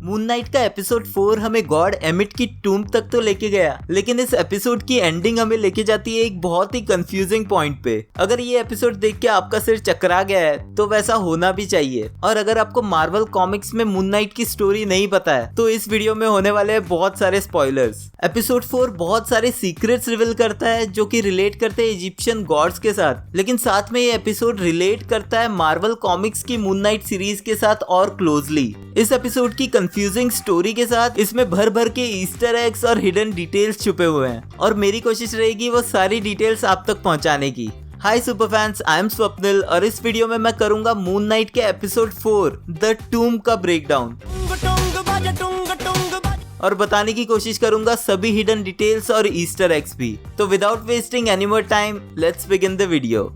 Moon night का episode 4 हमें God emit की टूम तक तो लेके गया, लेकिन इस एपिसोड की एंडिंग हमें लेके जाती है एक बहुत ही कंफ्यूजिंग पॉइंट पे। अगर ये एपिसोड देख के आपका सिर चकरा गया है तो वैसा होना भी चाहिए। और अगर आपको मार्वल कॉमिक्स में मून नाइट की स्टोरी नहीं पता है तो इस वीडियो में होने वाले हैं बहुत सारे स्पॉयलर्स। एपिसोड 4 बहुत सारे सीक्रेट्स रिवील करता है जो कि रिलेट करते हैं इजिप्शियन गॉड्स के साथ, लेकिन साथ में ये एपिसोड रिलेट करता है मार्वल कॉमिक्स की मून नाइट सीरीज के साथ और क्लोजली। इस एपिसोड की कंफ्यूजिंग स्टोरी के साथ इसमें भर भर के ईस्टर एग्स और हिडन डिटेल्स छुपे हुए हैं और मेरी कोशिश रहेगी वो सारी डिटेल्स आप तक पहुंचाने की। Hi super fans, I am Swapnil और इस वीडियो में मैं करूंगा मून नाइट के एपिसोड 4 द टूम का ब्रेकडाउन और बताने की कोशिश करूंगा सभी हिडन डिटेल्स और ईस्टर एग्स भी। तो without wasting any more time, let's begin the video.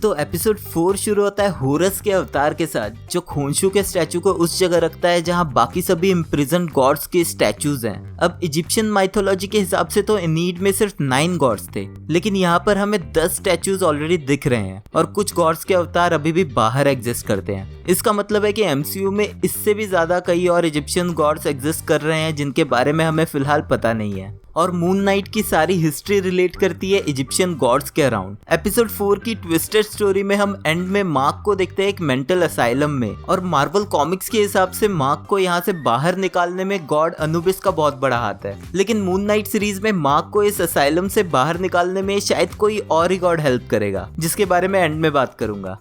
तो एपिसोड 4 शुरू होता है होरस के अवतार के साथ, जो खोंशू के स्टैचू को उस जगह रखता है जहां बाकी सभी इम्प्रिजन गॉड्स के स्टैचूज हैं। अब इजिप्शियन माइथोलॉजी के हिसाब से तो इनीड में सिर्फ 9 गॉड्स थे, लेकिन यहाँ पर हमें 10 स्टैचूज ऑलरेडी दिख रहे हैं और कुछ गॉड्स के अवतार अभी भी बाहर एग्जिस्ट करते हैं। इसका मतलब है कि एमसीयू में इससे भी ज्यादा कई और इजिप्शियन गॉड्स एग्जिस्ट कर रहे हैं जिनके बारे में हमें फिलहाल पता नहीं है। और मून नाइट की सारी हिस्ट्री रिलेट करती है इजिप्शियन गॉड्स के अराउंड। एपिसोड 4 की ट्विस्टेड स्टोरी में हम एंड में मार्क को देखते हैं एक मेंटल असाइलम में, और मार्वल कॉमिक्स के हिसाब से मार्क को यहाँ से बाहर निकालने में गॉड अनुबिस का बहुत बड़ा हाथ है। लेकिन मून नाइट सीरीज में मार्क को इस असाइलम से बाहर निकालने में शायद कोई और ही गॉड हेल्प करेगा, जिसके बारे में एंड में बात करूंगा।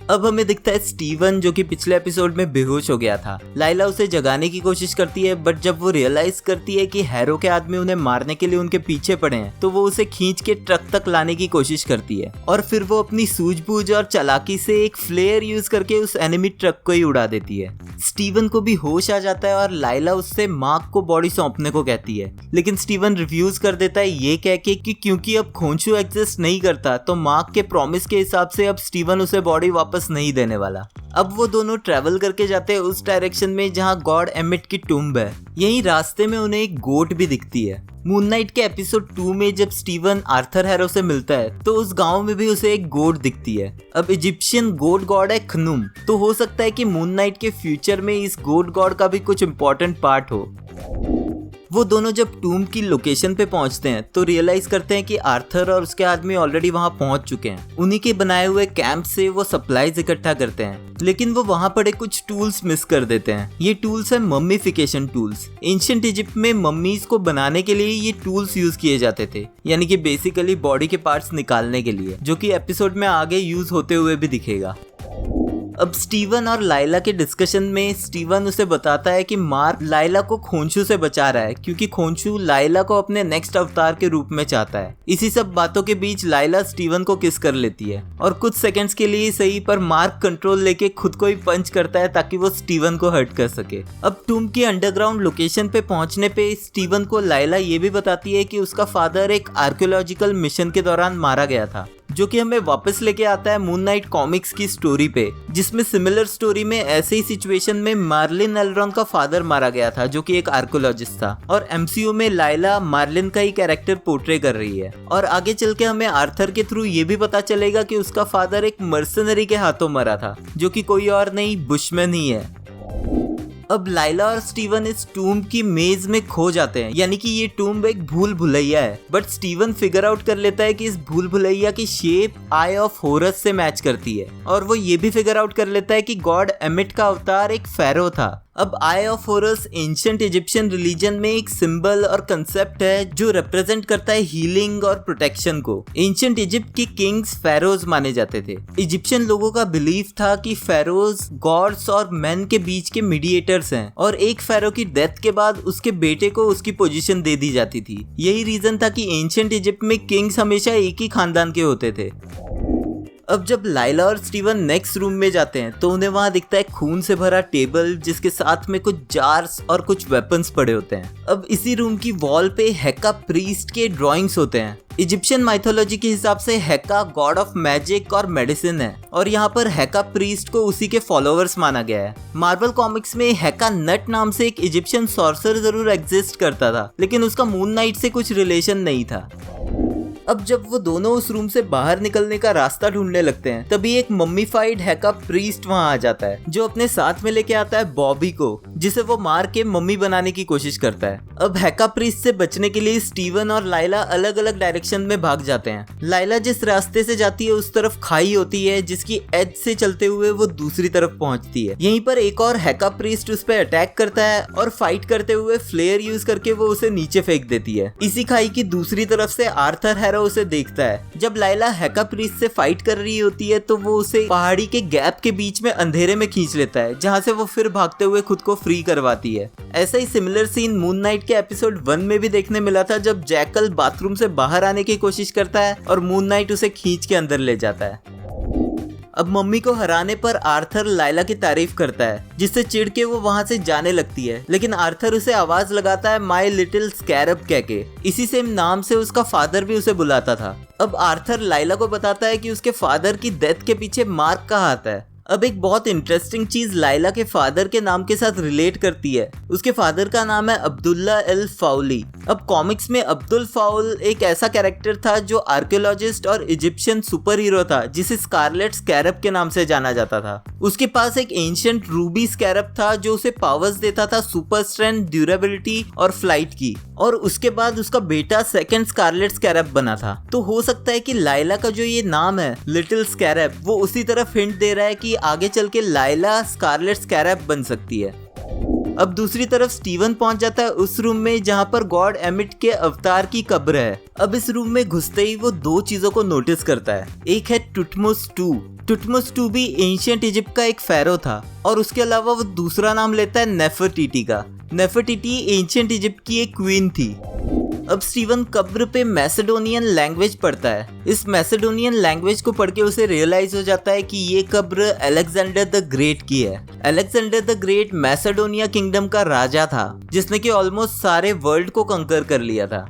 अब हमें दिखता है स्टीवन, जो कि पिछले एपिसोड में बेहोश हो गया था। लाइला उसे जगाने की कोशिश करती है, बट जब वो रियलाइज करती है कि हैरो के आदमी उन्हें मारने के लिए उनके पीछे पड़े हैं तो वो उसे खींच के ट्रक तक लाने की कोशिश करती है और फिर वो अपनी सूझबूझ और चालाकी से एक फ्लेयर यूज करके उस एनिमी ट्रक को ही उड़ा देती है। स्टीवन को भी होश आ जाता है और लाइला उससे मार्क को बॉडी सौंपने को कहती है, लेकिन स्टीवन रिफ्यूज कर देता है ये कह के कि क्योंकि अब खोंशू एग्जिस्ट नहीं करता तो मार्क के प्रॉमिस के हिसाब से अब स्टीवन उसे बॉडी वापस नहीं देने वाला। अब वो दोनों ट्रेवल करके जाते हैं उस डायरेक्शन में जहां गॉड एमिट की टूम्ब है। यही रास्ते में उन्हें एक गोट भी दिखती है। मून नाइट के एपिसोड 2 में जब स्टीवन आर्थर हैरो से मिलता है तो उस गांव में भी उसे एक गोट दिखती है। अब इजिप्शियन गोट गॉड है खनुम, तो हो सकता है कि मून नाइट के फ्यूचर में इस गोट गॉड का भी कुछ इंपॉर्टेंट पार्ट हो। वो दोनों जब टूम की लोकेशन पे पहुंचते हैं तो रियलाइज करते हैं कि आर्थर और उसके आदमी ऑलरेडी वहां पहुंच चुके हैं। उन्हीं के बनाए हुए कैंप से वो सप्लाईज इकट्ठा करते हैं, लेकिन वो वहां पड़े कुछ टूल्स मिस कर देते हैं। ये टूल्स है मम्मीफिकेशन टूल्स। एंशिएंट इजिप्ट में मम्मीज को बनाने के लिए ये टूल्स यूज किए जाते थे, यानी कि बेसिकली बॉडी के पार्ट्स निकालने के लिए, जो कि एपिसोड में आगे यूज होते हुए भी दिखेगा। अब स्टीवन और लाइला के डिस्कशन में स्टीवन उसे बताता है कि मार्क लाइला को खोंशू से बचा रहा है क्योंकि खोंशू लाइला को अपने नेक्स्ट अवतार के रूप में चाहता है। इसी सब बातों के बीच लाइला स्टीवन को किस कर लेती है और कुछ सेकंड्स के लिए सही, पर मार्क कंट्रोल लेके खुद को ही पंच करता है ताकि वो स्टीवन को हर्ट कर सके। अब टूम की अंडरग्राउंड लोकेशन पे पहुंचने पे स्टीवन को लाइला ये भी बताती है कि उसका फादर एक आर्कियोलॉजिकल मिशन के दौरान मारा गया था, जो कि हमें वापस लेके आता है मून नाइट कॉमिक्स की स्टोरी पे, जिसमें सिमिलर स्टोरी में ऐसे ही सिचुएशन में मार्लिन एलरॉन का फादर मारा गया था, जो कि एक आर्कियोलॉजिस्ट था। और एमसीयू में लाइला मार्लिन का ही कैरेक्टर पोर्ट्रे कर रही है और आगे चल के हमें आर्थर के थ्रू ये भी पता चलेगा कि उसका फादर एक मर्सनरी के हाथों मरा था, जो कि कोई और नहीं बुशमैन ही है। अब लाइला और स्टीवन इस टूम्ब की मेज में खो जाते हैं, यानी कि ये टूम्ब एक भूल भुलैया है, बट स्टीवन फिगर आउट कर लेता है कि इस भूल भुलैया की शेप आई ऑफ होरस से मैच करती है, और वो ये भी फिगर आउट कर लेता है कि गॉड एमिट का अवतार एक फेरो था। अब आई ऑफ होरस एंशिएंट इजिप्शियन रिलीजन में एक सिंबल और कंसेप्ट है जो रिप्रेजेंट करता है हीलिंग और प्रोटेक्शन को। एंशिएंट इजिप्ट की किंग्स फेरोज माने जाते थे। इजिप्शियन लोगों का बिलीफ था कि फेरोज गॉड्स और मैन के बीच के मीडिएटर्स हैं और एक फेरो की डेथ के बाद उसके बेटे को उसकी पोजीशन दे दी जाती थी। यही रीजन था कि एंशिएंट इजिप्ट में किंग्स हमेशा एक ही खानदान के होते थे। अब जब लाइला और स्टीवन नेक्स्ट रूम में जाते हैं तो उन्हें वहां दिखता है खून से भरा टेबल, जिसके साथ में कुछ जार्स और कुछ वेपन्स पड़े होते हैं। अब इसी रूम की वॉल पे हेका प्रीस्ट के ड्राइंग्स होते हैं। इजिप्शियन माइथोलॉजी के हिसाब से हेका गॉड ऑफ मैजिक और मेडिसिन है और यहाँ पर हेका प्रीस्ट को उसी के फॉलोअर्स माना गया है। मार्वल कॉमिक्स में हेका नट नाम से एक इजिप्शियन सॉर्सर जरूर एग्जिस्ट करता था, लेकिन उसका मून नाइट से कुछ रिलेशन नहीं था। अब जब वो दोनों उस रूम से बाहर निकलने का रास्ता ढूंढने लगते हैं, तभी एक मम्मीफाइड हैका प्रीस्ट वहाँ आ जाता है, जो अपने साथ में लेके आता है बॉबी को, जिसे वो मार के मम्मी बनाने की कोशिश करता है। अब हैका प्रीस्ट से बचने के लिए स्टीवन और लाइला अलग अलग डायरेक्शन में भाग जाते हैं। लाइला जिस रास्ते से जाती है उस तरफ खाई होती है, जिसकी एज से चलते हुए वो दूसरी तरफ पहुंचती है। यहीं पर एक और हैका प्रीस्ट उस पर अटैक करता है और फाइट करते हुए फ्लेयर यूज करके वो उसे नीचे फेंक देती है। इसी खाई की दूसरी तरफ से आर्थर हैरो उसे देखता है। जब लाइला हैका प्रीस्ट से फाइट कर रही होती है तो वो उसे पहाड़ी के गैप के बीच में अंधेरे में खींच लेता है, जहाँ से वो फिर भागते हुए खुद को फ्री करवाती है। ऐसा ही सिमिलर सीन मून नाइट के एपिसोड 1 में भी देखने मिला था, जब जैकल बाथरूम से बाहर आने की कोशिश करता है और मून नाइट उसे खींच के अंदर ले जाता है। अब मम्मी को हराने पर आर्थर लाइला की तारीफ करता है, जिससे चिढ़ के वो वहाँ से जाने लगती है, लेकिन आर्थर उसे आवाज लगाता है माई लिटिल स्कैरब कह के। इसी सेम नाम से उसका फादर भी उसे बुलाता था। अब आर्थर लाइला को बताता है कि उसके फादर की डेथ के पीछे मार्क का हाथ है। अब एक बहुत इंटरेस्टिंग चीज लाइला के फादर के नाम के साथ रिलेट करती है। उसके फादर का नाम है अब्दुल्ला एल फाउली। अब कॉमिक्स में अब्दुल फाउल एक ऐसा कैरेक्टर था जो आर्कियोलॉजिस्ट और इजिप्शियन सुपर हीरो था, जिसे स्कारलेट स्कैरब के नाम से जाना जाता था। उसके पास एक एंशिएंट रूबी स्कैरब था जो उसे पावर्स देता था सुपर स्ट्रेंथ, ड्यूरेबिलिटी और फ्लाइट की, और उसके बाद उसका बेटा सेकंड स्कारलेट स्कैरब बना था। तो हो सकता है कि लाइला का जो ये नाम है लिटिल स्कैरब, वो उसी तरफ हिंट दे रहा है कि आगे चल के लाइला स्कारलेट स्कैरब बन सकती है। अब दूसरी तरफ स्टीवन पहुंच जाता है उस रूम में जहां पर गॉड एमिट के अवतार की कब्र है। अब इस रूम में घुसते ही वो दो चीजों को नोटिस करता है। एक है टुटमोस टू। टुटमोस टू भी एंशिएंट इजिप्ट का एक फेरो था, और उसके अलावा वो दूसरा नाम लेता है नेफरटीटी का। नेफरटीटी एंशिएंट इजिप्ट की एक क्वीन थी। अब स्टीवन कब्र पे मैसेडोनियन लैंग्वेज पढ़ता है। इस मैसेडोनियन लैंग्वेज को पढ़ के उसे रियलाइज हो जाता है कि ये कब्र अलेक्जेंडर द ग्रेट की है। Alexander the great Macedonia kingdom का राजा था, जिसने कि ऑलमोस्ट सारे वर्ल्ड को कंकर कर लिया था।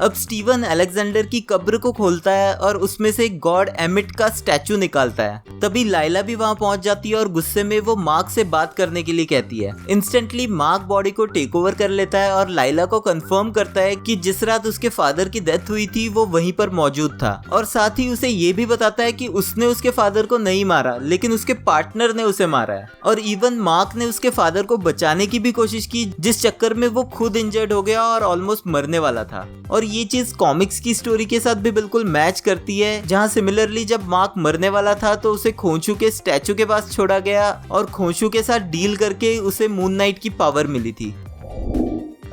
अब स्टीवन अलेक्जेंडर की कब्र को खोलता है और उसमें से गॉड एमिट का स्टैचू निकालता है। तभी लाइला भी वहां पहुंच जाती है और गुस्से में वो मार्क से बात करने के लिए कहती है। इंस्टेंटली मार्क बॉडी को टेक ओवर कर लेता है और लाइला को कंफर्म करता है कि जिस रात उसके फादर की डेथ हुई थी वो वहीं पर मौजूद था, और साथ ही उसे ये भी बताता है कि उसने उसके फादर को नहीं मारा, लेकिन उसके पार्टनर ने उसे मारा है। और इवन मार्क ने उसके फादर को बचाने की भी कोशिश की, जिस चक्कर में वो खुद इंजर्ड हो गया और ऑलमोस्ट मरने वाला था। और ये चीज कॉमिक्स की स्टोरी के साथ भी बिल्कुल मैच करती है, जहां सिमिलरली जब मार्क मरने वाला था तो उसे खोंशू के स्टैचू के पास छोड़ा गया और खोंशू के साथ डील करके उसे मून नाइट की पावर मिली थी।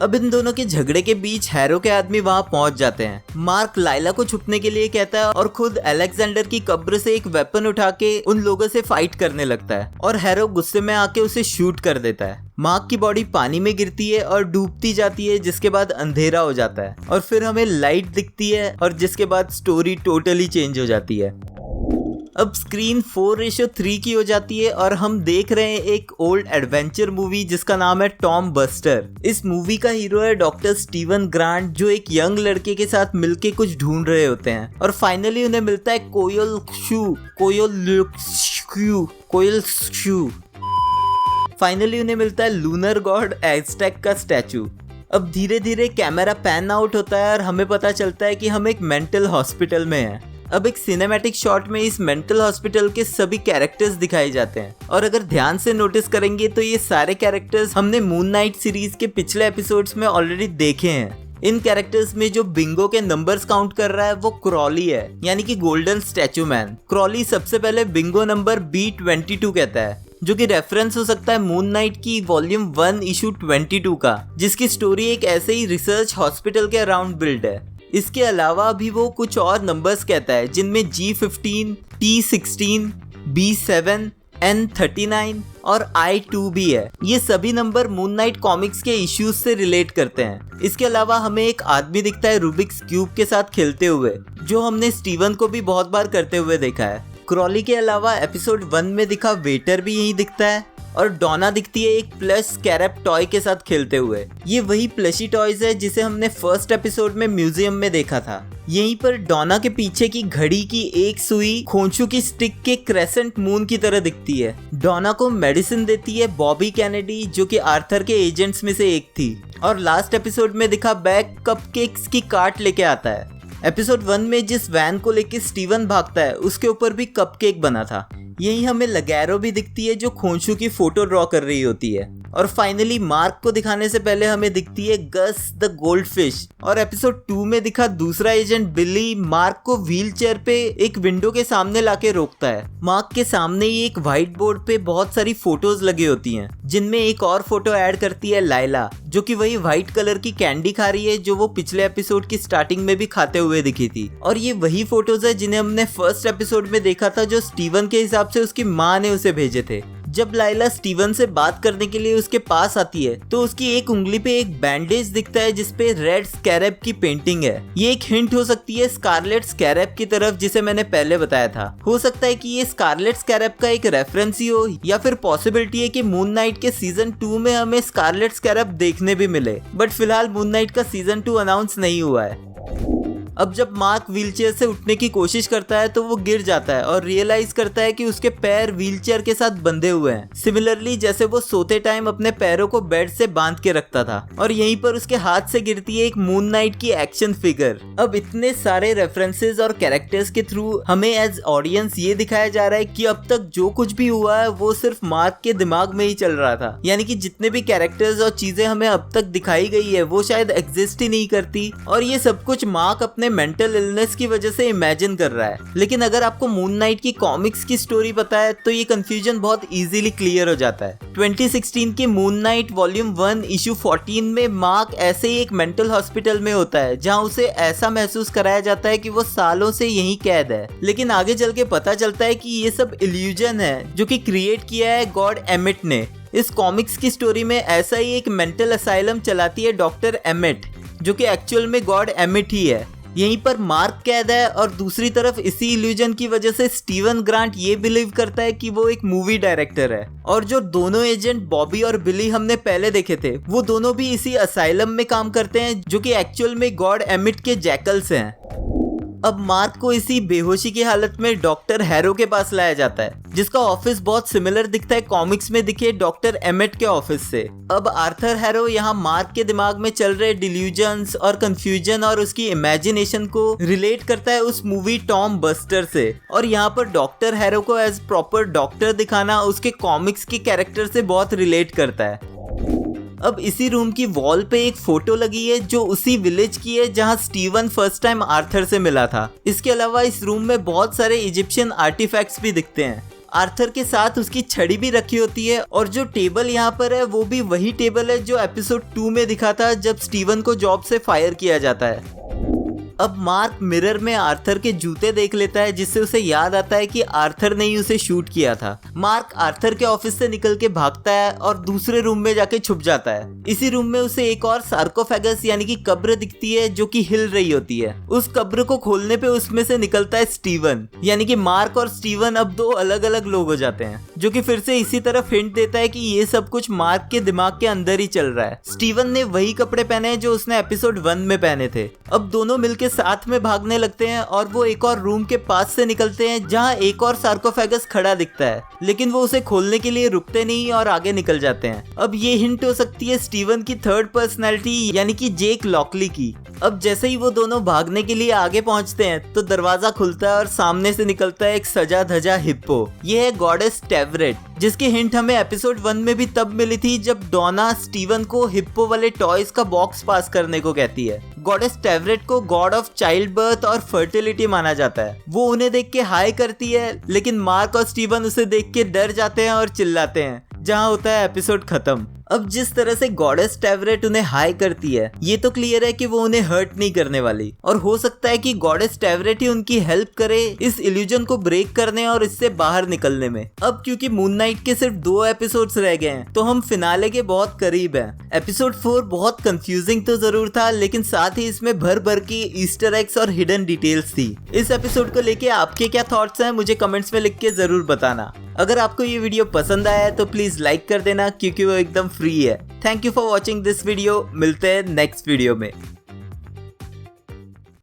अब इन दोनों के झगड़े के बीच हैरो के आदमी वहां पहुंच जाते हैं। मार्क लाइला को छुपने के लिए कहता है और खुद अलेक्जेंडर की कब्र से एक वेपन उठा के उन लोगों से फाइट करने लगता है, और हैरो गुस्से में आके उसे शूट कर देता है। मार्क की बॉडी पानी में गिरती है और डूबती जाती है, जिसके बाद अंधेरा हो जाता है और फिर हमें लाइट दिखती है, और जिसके बाद स्टोरी टोटली चेंज हो जाती है। अब स्क्रीन 4:3 की हो जाती है और हम देख रहे हैं एक ओल्ड एडवेंचर मूवी जिसका नाम है टॉम बस्टर। इस मूवी का हीरो है डॉक्टर स्टीवन ग्रांट, जो एक यंग लड़के के साथ मिलके कुछ ढूंढ रहे होते हैं, और फाइनली उन्हें मिलता है फाइनली उन्हें मिलता है लूनर गॉड एज़टेक का स्टैचू। अब धीरे धीरे कैमरा पैन आउट होता है और हमें पता चलता है कि हम एक मेंटल हॉस्पिटल में हैं। अब एक सिनेमैटिक शॉट में इस मेंटल हॉस्पिटल के सभी कैरेक्टर्स दिखाए जाते हैं, और अगर ध्यान से नोटिस करेंगे तो ये सारे कैरेक्टर्स हमने मून नाइट सीरीज के पिछले एपिसोड्स में ऑलरेडी देखे हैं। इन कैरेक्टर्स में जो बिंगो के नंबर्स काउंट कर रहा है वो क्रॉली है, यानी कि गोल्डन स्टैचू मैन। क्रॉली सबसे पहले बिंगो नंबर B22 कहता है, जो कि रेफरेंस हो सकता है मून नाइट की वॉल्यूम 1 इशू 22 का, जिसकी स्टोरी एक ऐसे ही रिसर्च हॉस्पिटल के अराउंड बिल्ड है। इसके अलावा भी वो कुछ और नंबर्स कहता है, जिनमें G15, T16, B7, N39 और I2 भी है। ये सभी नंबर मून नाइट कॉमिक्स के इश्यूज से रिलेट करते हैं। इसके अलावा हमें एक आदमी दिखता है रूबिक्स क्यूब के साथ खेलते हुए, जो हमने स्टीवन को भी बहुत बार करते हुए देखा है। क्रॉली के अलावा एपिसोड 1 में दिखा वेटर भी यही दिखता है, और डोना दिखती है एक प्लस स्कैरब टॉय के साथ खेलते हुए। ये वही प्लशी टॉयज है जिसे हमने फर्स्ट एपिसोड में म्यूजियम में देखा था। यहीं पर डोना के पीछे की घड़ी की एक सुई खोंचू की स्टिक के क्रेसेंट मून की तरह दिखती है। डोना को मेडिसिन देती है बॉबी कैनेडी, जो कि आर्थर के एजेंट्स में से एक थी, और लास्ट एपिसोड में दिखा बैग कपकेक्स की कार्ट लेके आता है। एपिसोड 1 में जिस वैन को लेके स्टीवन भागता है उसके ऊपर भी कपकेक बना था। यही हमें लगैरो भी दिखती है जो खोंशू की फोटो ड्रॉ कर रही होती है। और फाइनली मार्क को दिखाने से पहले हमें दिखती है गस द गोल्डफिश। और एपिसोड 2 में दिखा दूसरा एजेंट बिली मार्क को व्हील चेयर पे एक विंडो के सामने लाके रोकता है। मार्क के सामने ही एक व्हाइट बोर्ड पे बहुत सारी फोटोज लगी होती हैं, जिनमें एक और फोटो ऐड करती है लाइला, जो कि वही व्हाइट कलर की कैंडी खा रही है जो वो पिछले एपिसोड की स्टार्टिंग में भी खाते हुए दिखी थी। और ये वही फोटोज है जिन्हें हमने फर्स्ट एपिसोड में देखा था, जो स्टीवन के हिसाब से उसकी माँ ने उसे भेजे थे। जब लाइला स्टीवन से बात करने के लिए उसके पास आती है तो उसकी एक उंगली पे एक बैंडेज दिखता है जिसपे रेड स्कैरेब की पेंटिंग है। ये एक हिंट हो सकती है स्कारलेट स्कैरेब की तरफ, जिसे मैंने पहले बताया था। हो सकता है कि ये स्कारलेट स्कैरेब का एक रेफरेंस ही हो, या फिर पॉसिबिलिटी है कि मून नाइट के सीजन 2 में हमें स्कारलेट स्कैरेब देखने भी मिले। बट फिलहाल मून नाइट का सीजन 2 अनाउंस नहीं हुआ है। अब जब मार्क व्हीलचेयर से उठने की कोशिश करता है तो वो गिर जाता है और रियलाइज करता है कि उसके पैर व्हीलचेयर के साथ बंधे हुए हैं, सिमिलरली जैसे वो सोते टाइम अपने पैरों को बेड से बांध के रखता था। और यहीं पर उसके हाथ से गिरती है एक मून नाइट की एक्शन फिगर। अब इतने सारे रेफरेंसेस और कैरेक्टर्स के थ्रू हमें एज ऑडियंस ये दिखाया जा रहा है कि अब तक जो कुछ भी हुआ है वो सिर्फ मार्क के दिमाग में ही चल रहा था। यानी कि जितने भी कैरेक्टर्स और चीजें हमें अब तक दिखाई गई है वो शायद एग्जिस्ट ही नहीं करती, और ये सब कुछ मार्क अपने मेंटल इलनेस की वजह से इमेजिन कर रहा है। लेकिन अगर आपको मून नाइट की कॉमिक्स की स्टोरी पता है तो ये कंफ्यूजन बहुत इजीली क्लियर हो जाता है। 2016 के मून नाइट वॉल्यूम 1 इशू 14 में मार्क ऐसे ही एक मेंटल हॉस्पिटल में होता है, जहां उसे ऐसा महसूस कराया जाता है कि वो सालों से यहीं कैद है। लेकिन आगे चल के पता चलता है कि ये सब इल्यूजन है जो कि क्रिएट किया है गॉड एमिट ने। इस कॉमिक्स की स्टोरी में ऐसा ही एक मेंटल असाइलम चलाती है डॉक्टर एमिट, जो कि एक्चुअल में गॉड एमिट ही है। यहीं पर मार्क कैद है और दूसरी तरफ इसी इल्यूजन की वजह से स्टीवन ग्रांट ये बिलीव करता है कि वो एक मूवी डायरेक्टर है। और जो दोनों एजेंट बॉबी और बिली हमने पहले देखे थे वो दोनों भी इसी असाइलम में काम करते हैं, जो कि एक्चुअल में गॉड एमिट के जैकल्स हैं। अब मार्क को इसी बेहोशी की हालत में डॉक्टर हैरो के पास लाया जाता है, जिसका ऑफिस बहुत सिमिलर दिखता है कॉमिक्स में दिखे डॉक्टर एमिट के ऑफिस से। अब आर्थर हैरो यहाँ मार्क के दिमाग में चल रहे डिल्यूजन्स और कंफ्यूजन और उसकी इमेजिनेशन को रिलेट करता है उस मूवी टॉम बस्टर से। और यहाँ पर डॉक्टर हैरो को एज प्रॉपर डॉक्टर दिखाना उसके कॉमिक्स के कैरेक्टर से बहुत रिलेट करता है। अब इसी रूम की वॉल पे एक फोटो लगी है जो उसी विलेज की है जहां स्टीवन फर्स्ट टाइम आर्थर से मिला था। इसके अलावा इस रूम में बहुत सारे इजिप्शियन आर्टिफैक्ट्स भी दिखते हैं। आर्थर के साथ उसकी छड़ी भी रखी होती है, और जो टेबल यहाँ पर है वो भी वही टेबल है जो एपिसोड 2 में दिखा था जब स्टीवन को जॉब से फायर किया जाता है। अब मार्क मिरर में आर्थर के जूते देख लेता है, जिससे उसे याद आता है कि आर्थर ने ही उसे शूट किया था। मार्क आर्थर के ऑफिस से निकल के भागता है और दूसरे रूम में जाके छुप जाता है। इसी रूम में उसे एक और सार्कोफेगस यानी कि कब्र दिखती है जो कि हिल रही होती है। उस कब्र को खोलने पे उसमें से निकलता है स्टीवन, यानी कि मार्क और स्टीवन अब दो अलग अलग लोग हो जाते हैं, जो कि फिर से इसी तरफ हिंट देता है कि ये सब कुछ मार्क के दिमाग के अंदर ही चल रहा है। स्टीवन ने वही कपड़े पहने हैं जो उसने एपिसोड 1 में पहने थे। अब दोनों मिलके साथ में भागने लगते हैं और वो एक और रूम के पास से निकलते हैं जहां एक और सार्कोफेगस खड़ा दिखता है, लेकिन वो उसे खोलने के लिए रुकते नहीं और आगे निकल जाते हैं। अब ये हिंट हो सकती है स्टीवन की थर्ड पर्सनैलिटी यानी कि जेक लॉकली की। अब जैसे ही वो दोनों भागने के लिए आगे पहुंचते हैं तो दरवाजा खुलता है और सामने से निकलता है एक सजा धजा हिप्पो। ये है गॉडेस टेवरेट, जिसकी हिंट हमें एपिसोड 1 में भी तब मिली थी जब डोना स्टीवन को हिप्पो वाले टॉयज का बॉक्स पास करने को कहती है। गॉडेस टेवरेट को गॉड ऑफ चाइल्ड बर्थ और फर्टिलिटी माना जाता है। वो उन्हें देख के हाई करती है, लेकिन मार्क और स्टीवन उसे देख के डर जाते हैं और चिल्लाते हैं, जहां होता है एपिसोड खत्म। अब जिस तरह से गॉडेस टेवरेट उन्हें हाई करती है ये तो क्लियर है कि वो उन्हें हर्ट नहीं करने वाली, और हो सकता है कि गॉडेस टेवरेट ही उनकी हेल्प करे इस इल्यूजन को ब्रेक करने और इससे बाहर निकलने में। अब क्योंकि मून नाइट के सिर्फ 2 एपिसोड्स रह गए हैं तो हम फिनाले के बहुत करीब हैं। एपिसोड 4 बहुत कंफ्यूजिंग तो जरूर था, लेकिन साथ ही इसमें भर भर की ईस्टर एग्स और हिडन डिटेल्स थी। इस एपिसोड को लेके आपके क्या थॉट्स हैं मुझे कमेंट्स में लिख के जरूर बताना। अगर आपको ये वीडियो पसंद आया है तो प्लीज लाइक कर देना, क्योंकि वो एकदम फ्री है। Thank you for watching this video. मिलते हैं नेक्स्ट वीडियो में।